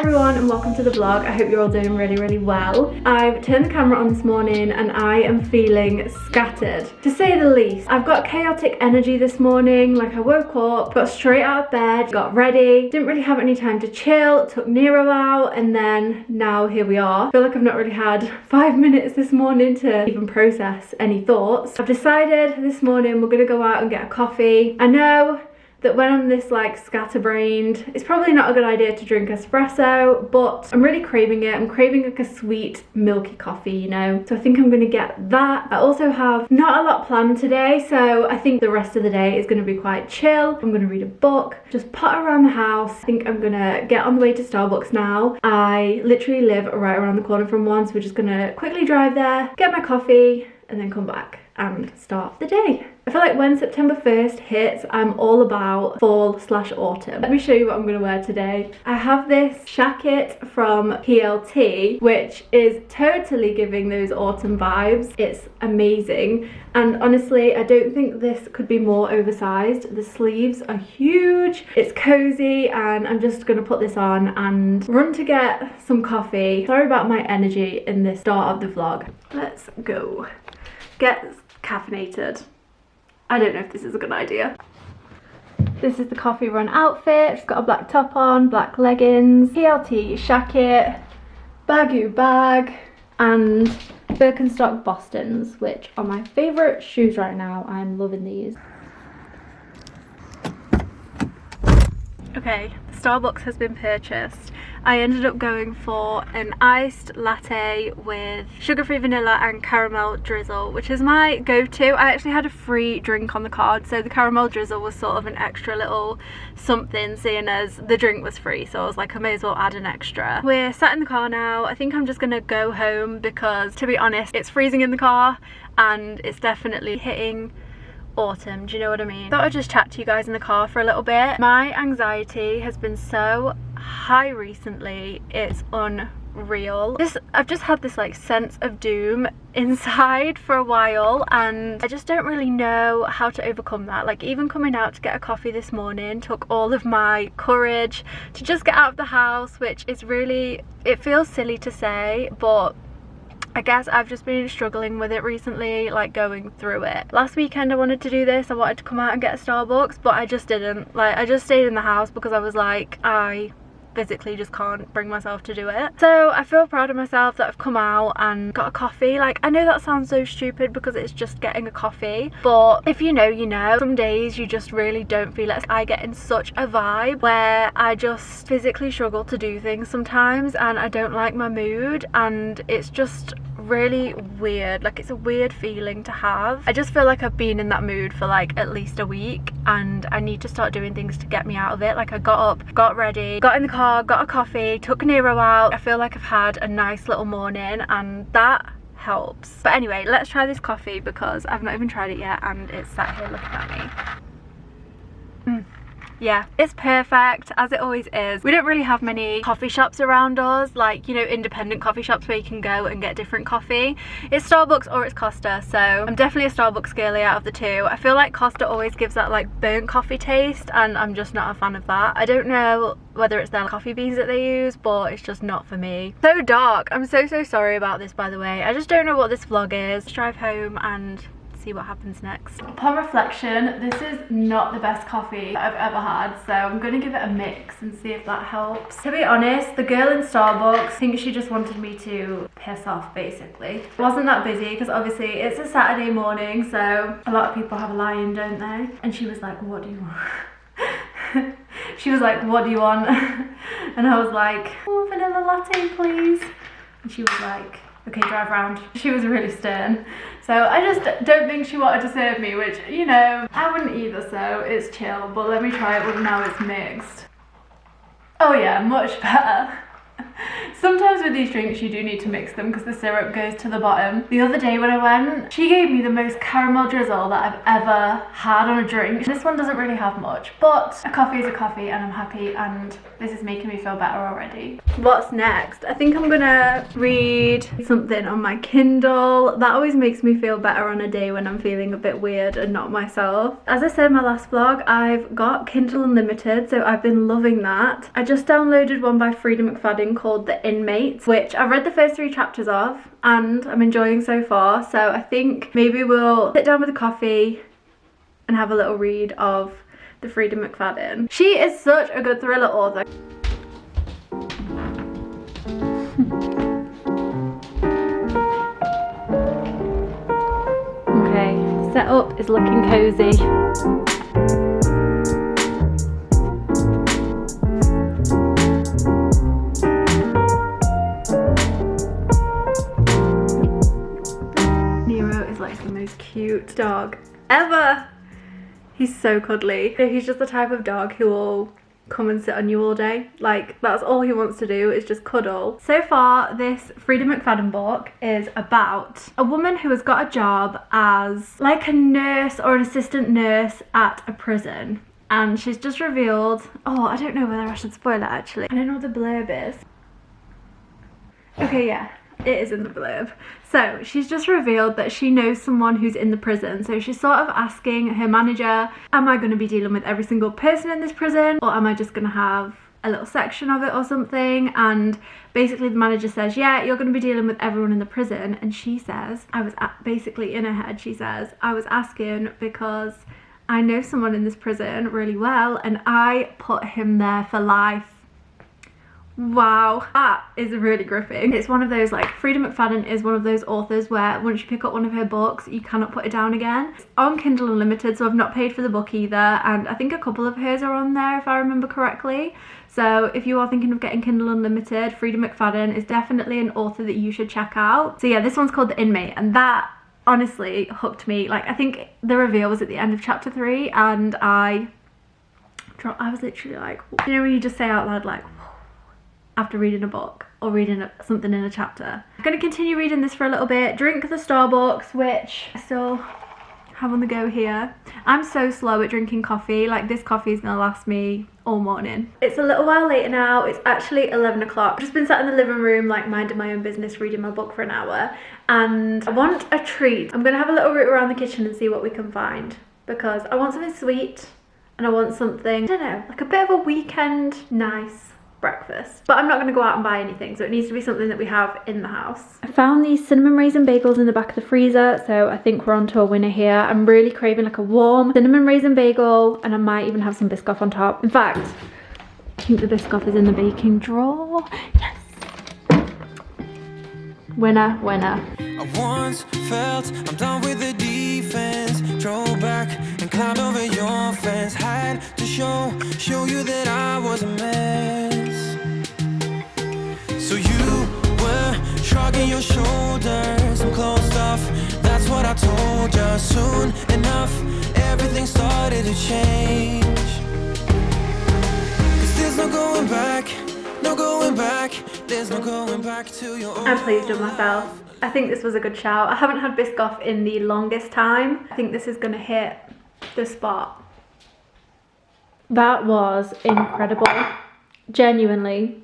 everyone and welcome to the vlog. I hope you're all doing really well. I've turned the camera on this morning and I am feeling scattered, to say the least. I've got chaotic energy this morning. Like, I woke up, got straight out of bed, got ready, didn't really have any time to chill, took Nero out, and then now here we are. I feel like I've not really had 5 minutes this morning to even process any thoughts. I've decided this morning we're gonna go out and get a coffee. I know that when I'm this like scatterbrained, it's probably not a good idea to drink espresso, but I'm really craving it. I'm craving like a sweet milky coffee, you know, so I think I'm gonna get that. I also have not a lot planned today, so I think the rest of the day is gonna be quite chill. I'm gonna read a book, just potter around the house. I think I'm gonna get on the way to Starbucks now. I literally live right around the corner from one, so we're just gonna quickly drive there, get my coffee, and then come back and start the day. I feel like when September 1st hits, I'm all about fall/autumn. Let me show you what I'm gonna wear today. I have this jacket from PLT, which is totally giving those autumn vibes. It's amazing. And honestly, I don't think this could be more oversized. The sleeves are huge, it's cozy, and I'm just gonna put this on and run to get some coffee. Sorry about my energy in the start of the vlog. Let's go. Get caffeinated. I don't know if this is a good idea. This is the coffee run outfit. It's got a black top on, black leggings, PLT jacket, Baggu bag, and Birkenstock Bostons, which are my favourite shoes right now. I'm loving these. Okay, Starbucks has been purchased. I ended up going for an iced latte with sugar-free vanilla and caramel drizzle, which is my go-to. I actually had a free drink on the card, so the caramel drizzle was sort of an extra little something, seeing as the drink was free, so I was like, I may as well add an extra. We're sat in the car now. I think I'm just gonna go home because, to be honest, it's freezing in the car and it's definitely hitting autumn, do you know what I mean? Thought I'd just chat to you guys in the car for a little bit. My anxiety has been so high recently, it's unreal. I've just had this like sense of doom inside for a while, and I just don't really know how to overcome that. Like, even coming out to get a coffee this morning took all of my courage to just get out of the house, which is really, it feels silly to say, but I guess I've just been struggling with it recently, like going through it. Last weekend I wanted to do this. I wanted to come out and get a Starbucks, but I just didn't. Like, I just stayed in the house because I was like, I physically just can't bring myself to do it. So I feel proud of myself that I've come out and got a coffee. Like, I know that sounds so stupid because it's just getting a coffee, but if you know, you know. Some days you just really don't feel it. I get in such a vibe where I just physically struggle to do things sometimes, and I don't like my mood, and it's just really weird. Like, it's a weird feeling to have. I just feel like I've been in that mood for like at least a week, and I need to start doing things to get me out of it. Like, I got up, got ready, got in the car, got a coffee, took Nero out. I feel like I've had a nice little morning, and that helps. But anyway, let's try this coffee because I've not even tried it yet, and it's sat here looking at me. Yeah, it's perfect, as it always is. We don't really have many coffee shops around us, like, you know, independent coffee shops where you can go and get different coffee. It's Starbucks or it's Costa, so I'm definitely a Starbucks girly out of the two. I feel like Costa always gives that like burnt coffee taste, and I'm just not a fan of that. I don't know whether it's their coffee beans that they use, but it's just not for me. So dark. I'm so sorry about this, by the way. I just don't know what this vlog is. Let's drive home and see what happens next. Upon reflection, this is not the best coffee that I've ever had, so I'm gonna give it a mix and see if that helps. To be honest, the girl in Starbucks, I think she just wanted me to piss off, basically. It wasn't that busy because obviously it's a Saturday morning, so a lot of people have a lie-in, don't they? And she was like, what do you want? She was like, what do you want? And I was like, oh, vanilla latte, please. And she was like, okay, drive round. She was really stern. So I just don't think she wanted to serve me, which, you know, I wouldn't either, so it's chill. But let me try it with now it's mixed. Oh yeah, much better. Sometimes with these drinks you do need to mix them because the syrup goes to the bottom. The other day when I went, she gave me the most caramel drizzle that I've ever had on a drink. This one doesn't really have much, but a coffee is a coffee and I'm happy, and this is making me feel better already. What's next? I think I'm gonna read something on my Kindle. That always makes me feel better on a day when I'm feeling a bit weird and not myself. As I said in my last vlog, I've got Kindle Unlimited, so I've been loving that. I just downloaded one by Frida McFadden called The Inmates, which I've read the first 3 chapters of and I'm enjoying so far. So I think maybe we'll sit down with a coffee and have a little read of the Frida McFadden. She is such a good thriller author. Okay, setup is looking cozy. Cute dog ever. He's so cuddly. He's just the type of dog who will come and sit on you all day. Like, that's all he wants to do is just cuddle. So far, this Frida McFadden book is about a woman who has got a job as like a nurse or an assistant nurse at a prison, and she's just revealed, oh, I don't know whether I should spoil it actually. I don't know what the blurb is. Okay, yeah, it is in the blurb. So she's just revealed that she knows someone who's in the prison. So she's sort of asking her manager, am I going to be dealing with every single person in this prison, or am I just going to have a little section of it or something? And basically the manager says, yeah, you're going to be dealing with everyone in the prison. And she says, basically in her head, she says, I was asking because I know someone in this prison really well and I put him there for life. Wow, that is really gripping. It's one of those, like, Frida McFadden is one of those authors where once you pick up one of her books you cannot put it down again. It's on Kindle Unlimited, so I've not paid for the book either, and I think a couple of hers are on there if I remember correctly. So if you are thinking of getting Kindle Unlimited, Frida McFadden is definitely an author that you should check out. So yeah, this one's called The Inmate, and that honestly hooked me. Like, I think the reveal was at the end of chapter 3 and I was literally like, you know when you just say out loud like, after reading a book or reading something in a chapter. I'm going to continue reading this for a little bit, drink the Starbucks, which I still have on the go here. I'm so slow at drinking coffee, like this coffee is going to last me all morning. It's a little while later now, it's actually 11 o'clock. I've just been sat in the living room like minding my own business reading my book for an hour, and I want a treat. I'm going to have a little route around the kitchen and see what we can find, because I want something sweet and I want something, I don't know, like a bit of a weekend nice breakfast. But I'm not going to go out and buy anything, so it needs to be something that we have in the house. I found these cinnamon raisin bagels in the back of the freezer, so I think we're on to a winner here. I'm really craving like a warm cinnamon raisin bagel, and I might even have some Biscoff on top. In fact, I think the Biscoff is in the baking drawer. Yes! Winner, winner. I once felt I'm done with the defense. Drove back and climbed over your fence. Had to show you that I was a mess. So you were shrugging your shoulders and closed off. That's what I told you. Soon enough, everything started to change. 'Cause there's no going back, no going back. There's no going back to your own. I'm pleased with myself. I think this was a good shout. I haven't had Biscoff in the longest time. I think this is gonna hit the spot. That was incredible. Genuinely,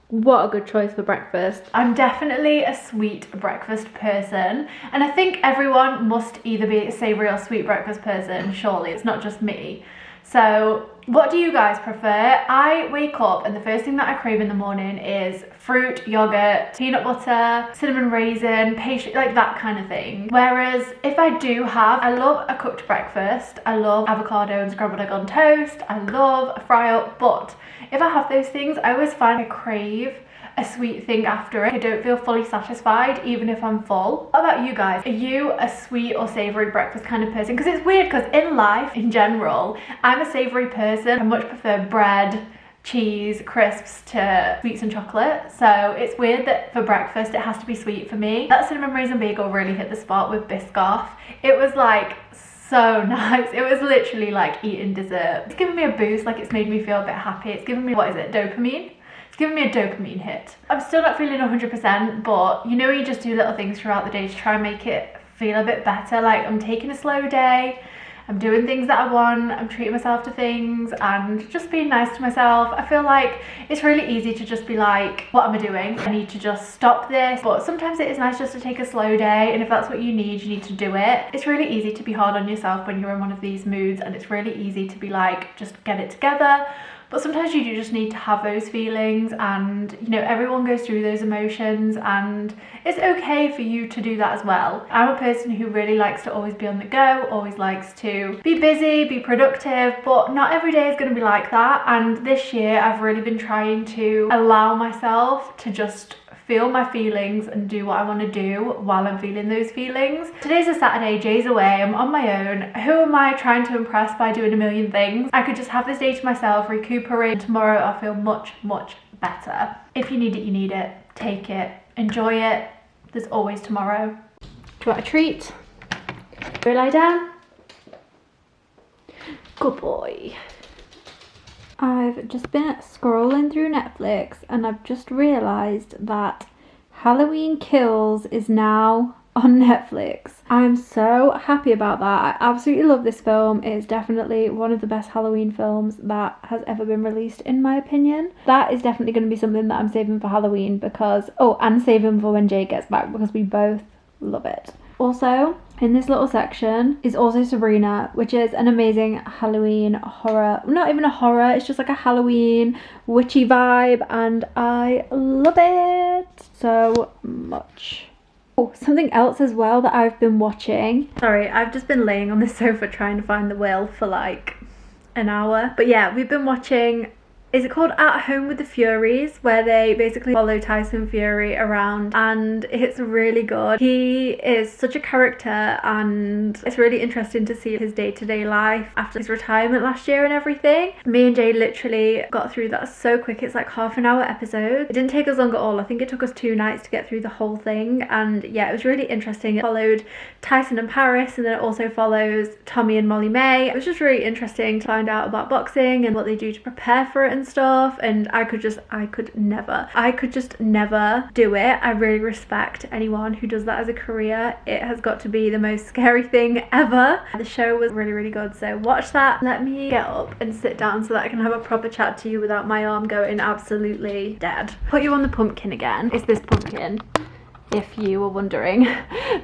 what a good choice for breakfast. I'm definitely a sweet breakfast person, and I think everyone must either be a savoury or sweet breakfast person, surely. It's not just me. So what do you guys prefer? I wake up and the first thing that I crave in the morning is fruit, yogurt, peanut butter, cinnamon raisin, pastry, like that kind of thing. Whereas if I do have, I love a cooked breakfast, I love avocado and scrambled egg on toast, I love a fry up, but if I have those things, I always find I crave a sweet thing after it. I don't feel fully satisfied even if I'm full. What about you guys? Are you a sweet or savoury breakfast kind of person? Because it's weird, because in life in general, I'm a savoury person. I much prefer bread, cheese, crisps to sweets and chocolate. So it's weird that for breakfast it has to be sweet for me. That cinnamon raisin bagel really hit the spot with Biscoff. It was like so nice. It was literally like eating dessert. It's given me a boost, like it's made me feel a bit happy. It's given me, what is it, dopamine? giving me a dopamine hit. I'm still not feeling 100%, but you know, you just do little things throughout the day to try and make it feel a bit better. Like, I'm taking a slow day, I'm doing things that I want, I'm treating myself to things and just being nice to myself. I feel like it's really easy to just be like, what am I doing? I need to just stop this. But sometimes it is nice just to take a slow day, and if that's what you need to do it. It's really easy to be hard on yourself when you're in one of these moods, and it's really easy to be like, just get it together. But sometimes you do just need to have those feelings, and you know, everyone goes through those emotions, and it's okay for you to do that as well. I'm a person who really likes to always be on the go, always likes to be busy, be productive, but not every day is going to be like that. And this year I've really been trying to allow myself to just feel my feelings and do what I want to do while I'm feeling those feelings. Today's a Saturday, Jay's away, I'm on my own. Who am I trying to impress by doing a million things? I could just have this day to myself, recuperate, and tomorrow I'll feel much, much better. If you need it, you need it. Take it, enjoy it. There's always tomorrow. Do you want a treat? Go lie down. Good boy. I've just been scrolling through Netflix and I've just realised that Halloween Kills is now on Netflix. I'm so happy about that. I absolutely love this film. It is definitely one of the best Halloween films that has ever been released, in my opinion. That is definitely going to be something that I'm saving for Halloween because, oh, and saving for when Jay gets back because we both love it. Also, in this little section is also Sabrina, which is an amazing Halloween horror. Not even a horror, it's just like a Halloween witchy vibe, and I love it so much. Oh, something else as well that I've been watching. Sorry, I've just been laying on the sofa trying to find the will for like an hour. But yeah, we've been watching, is it called At Home with the Furies, where they basically follow Tyson Fury around, and it's really good. He is such a character, and it's really interesting to see his day-to-day life after his retirement last year and everything. Me and Jay literally got through that so quick. It's like half an hour episode. It didn't take us long at all. I think it took us 2 nights to get through the whole thing, and yeah, it was really interesting. It followed Tyson and Paris, and then it also follows Tommy and Molly May. It was just really interesting to find out about boxing and what they do to prepare for it and stuff, and I could just never do it. I really respect anyone who does that as a career. It has got to be the most scary thing ever. The show was really, really good, so watch that. Let me get up and sit down so that I can have a proper chat to you without my arm going absolutely dead. Put you on the pumpkin again. It's this pumpkin, if you were wondering.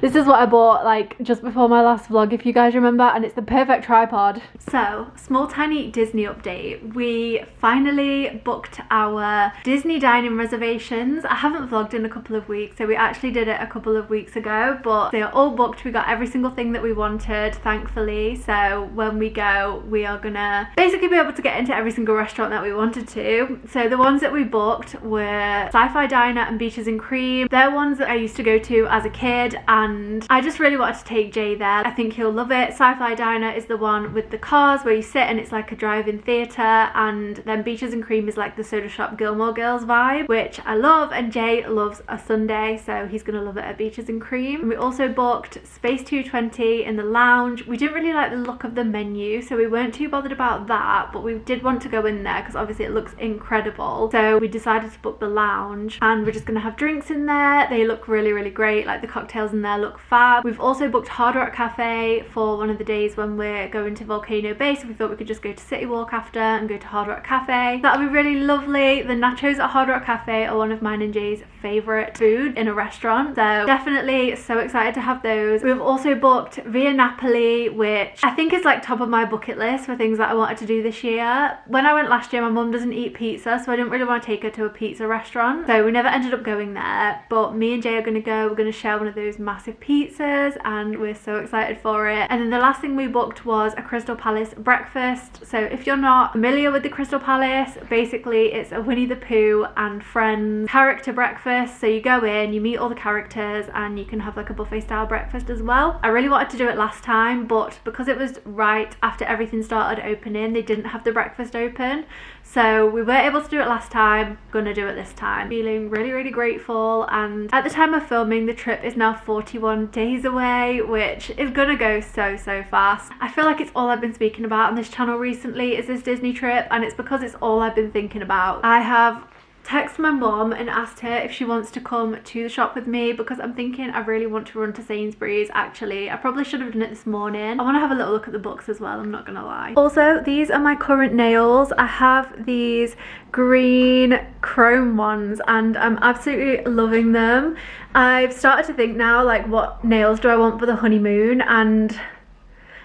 This is what I bought like just before my last vlog, if you guys remember, and it's the perfect tripod. So, small tiny Disney update. We finally booked our Disney dining reservations. I haven't vlogged in a couple of weeks, so we actually did it a couple of weeks ago, but they are all booked. We got every single thing that we wanted, thankfully. So when we go, we are gonna basically be able to get into every single restaurant that we wanted to. So the ones that we booked were Sci-Fi Diner and Beaches and Cream. They're ones that I used to go to as a kid, and I just really wanted to take Jay there. I think he'll love it. Sci-Fi Diner is the one with the cars where you sit and it's like a drive-in theatre, and then Beaches and Cream is like the Soda Shop Gilmore Girls vibe, which I love, and Jay loves a sundae, so he's gonna love it at Beaches and Cream. And we also booked Space 220 in the lounge. We didn't really like the look of the menu, so we weren't too bothered about that, but we did want to go in there because obviously it looks incredible. So we decided to book the lounge, and we're just gonna have drinks in there. They look really, really great. Like the cocktails in there look fab. We've also booked Hard Rock Cafe for one of the days when we're going to Volcano Bay, so we thought we could just go to City Walk after and go to Hard Rock Cafe. That'll be really lovely. The nachos at Hard Rock Cafe are one of mine and Jay's favourite food in a restaurant, so definitely so excited to have those. We've also booked Via Napoli, which I think is like top of my bucket list for things that I wanted to do this year. When I went last year, my mum doesn't eat pizza, so I didn't really want to take her to a pizza restaurant, so we never ended up going there. But me and Jay are going to go. We're going to share one of those massive pizzas, and we're so excited for it. And then the last thing we booked was a Crystal Palace breakfast. So if you're not familiar with the Crystal Palace, basically it's a Winnie the Pooh and Friends character breakfast. So you go in, you meet all the characters, and you can have like a buffet style breakfast as well. I really wanted to do it last time, but because it was right after everything started opening, they didn't have the breakfast open, so we weren't able to do it last time. Gonna do it this time. Feeling really, really grateful, and at the time of filming, the trip is now 41 days away, which is gonna go so fast. I feel like it's all I've been speaking about on this channel recently is this Disney trip, and it's because it's all I've been thinking about. I have texted my mom and asked her if she wants to come to the shop with me, because I'm thinking I really want to run to Sainsbury's. Actually, I probably should have done it this morning. I want to have a little look at the books as well, I'm not gonna lie. Also, these are my current nails. I have these green chrome ones and I'm absolutely loving them. I've started to think now, like, what nails do I want for the honeymoon, and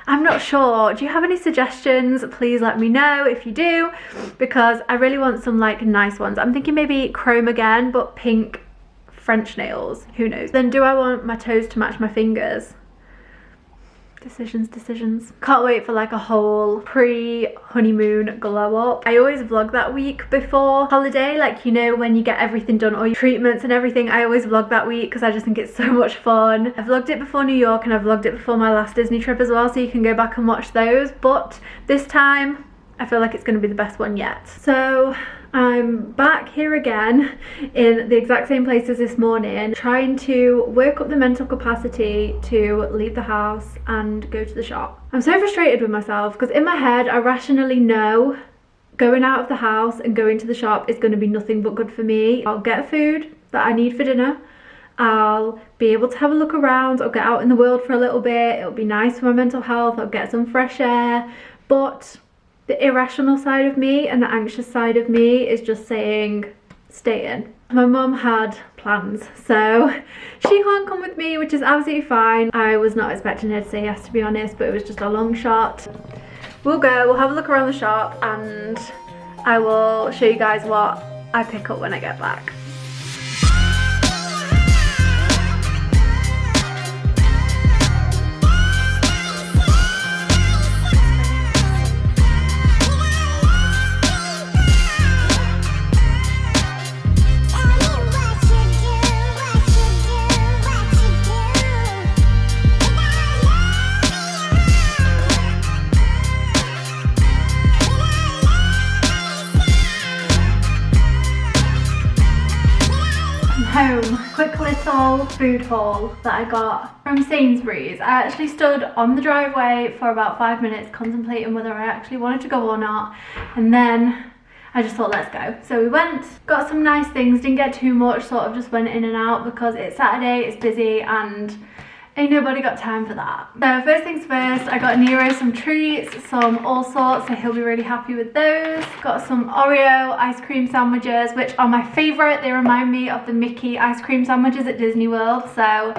I'm not sure. Do you have any suggestions? Please let me know if you do, because I really want some like nice ones. I'm thinking maybe chrome again, but pink French nails. Who knows? Then do I want my toes to match my fingers? Decisions. Can't wait for like a whole pre-honeymoon glow up. I always vlog that week before holiday, like, you know, when you get everything done, all your treatments and everything. I always vlog that week because I just think it's so much fun. I vlogged it before New York and I vlogged it before my last Disney trip as well, so you can go back and watch those. But this time I feel like it's going to be the best one yet. So I'm back here again in the exact same place as this morning, trying to work up the mental capacity to leave the house and go to the shop. I'm so frustrated with myself because in my head I rationally know going out of the house and going to the shop is going to be nothing but good for me. I'll get food that I need for dinner, I'll be able to have a look around, I'll get out in the world for a little bit, it'll be nice for my mental health, I'll get some fresh air. But the irrational side of me and the anxious side of me is just saying stay in. My mum had plans, so she can't come with me, which is absolutely fine. I was not expecting her to say yes, to be honest, but it was just a long shot. We'll go, we'll have a look around the shop and I will show you guys what I pick up when I get back. Home. Quick little food haul that I got from Sainsbury's. I actually stood on the driveway for about 5 minutes contemplating whether I actually wanted to go or not, and then I just thought let's go. So we went, got some nice things, didn't get too much, sort of just went in and out because it's Saturday, it's busy and ain't nobody got time for that. So first things first, I got Nero some treats, some all sorts, so he'll be really happy with those. Got some Oreo ice cream sandwiches, which are my favourite. They remind me of the Mickey ice cream sandwiches at Disney World, so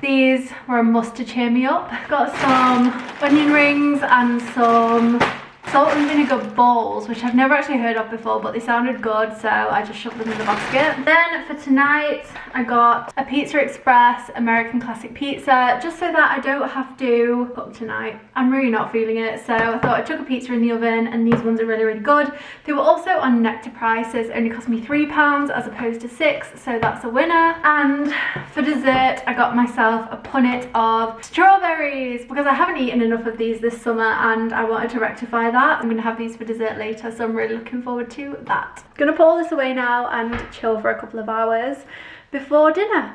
these were a must to cheer me up. Got some onion rings and some salt and vinegar balls, which I've never actually heard of before, but they sounded good, so I just shoved them in the basket. Then for tonight, I got a Pizza Express American Classic Pizza, just so that I don't have to cook tonight. I'm really not feeling it, so I thought I'd chuck a pizza in the oven, and these ones are really, really good. They were also on Nectar prices, only cost me £3 as opposed to £6, so that's a winner. And for dessert, I got myself a punnet of strawberries, because I haven't eaten enough of these this summer, and I wanted to rectify that. I'm gonna have these for dessert later, so I'm really looking forward to that. Gonna put all this away now and chill for a couple of hours before dinner.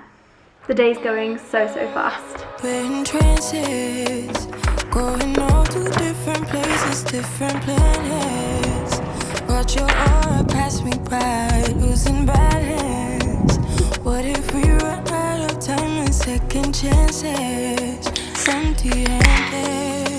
The day's going so fast. We're in trances, going all to different places, different planets. Watch your aura pass me by, losing balance. What if we run out of time and second chances? Empty-handed.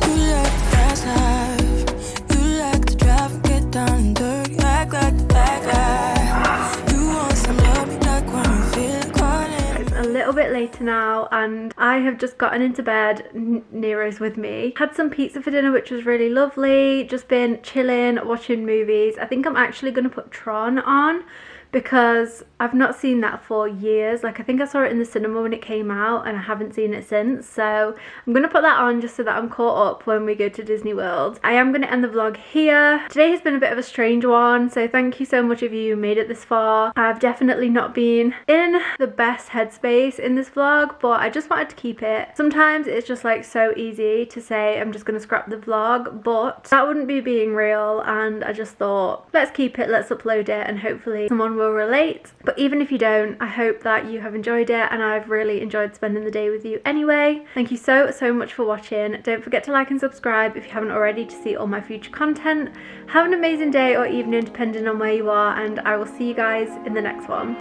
You like the fast life, you like to drive and get down and dirty, act like the bad guy. You want some love, like when you feel calling. It's a little bit later now and I have just gotten into bed. Nero's with me. Had some pizza for dinner, which was really lovely. Just been chilling, watching movies. I think I'm actually going to put Tron on, because I've not seen that for years. Like, I think I saw it in the cinema when it came out and I haven't seen it since, so I'm gonna put that on just so that I'm caught up when we go to Disney World. I am gonna end the vlog here. Today has been a bit of a strange one, so thank you so much of you who made it this far. I've definitely not been in the best headspace in this vlog, but I just wanted to keep it. Sometimes it's just like so easy to say I'm just gonna scrap the vlog, but that wouldn't be being real, and I just thought let's keep it, let's upload it, and hopefully someone will will relate. But even if you don't, I hope that you have enjoyed it, and I've really enjoyed spending the day with you anyway. Thank you so much for watching. Don't forget to like and subscribe if you haven't already to see all my future content. Have an amazing day or evening depending on where you are, and I will see you guys in the next one.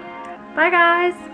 Bye guys!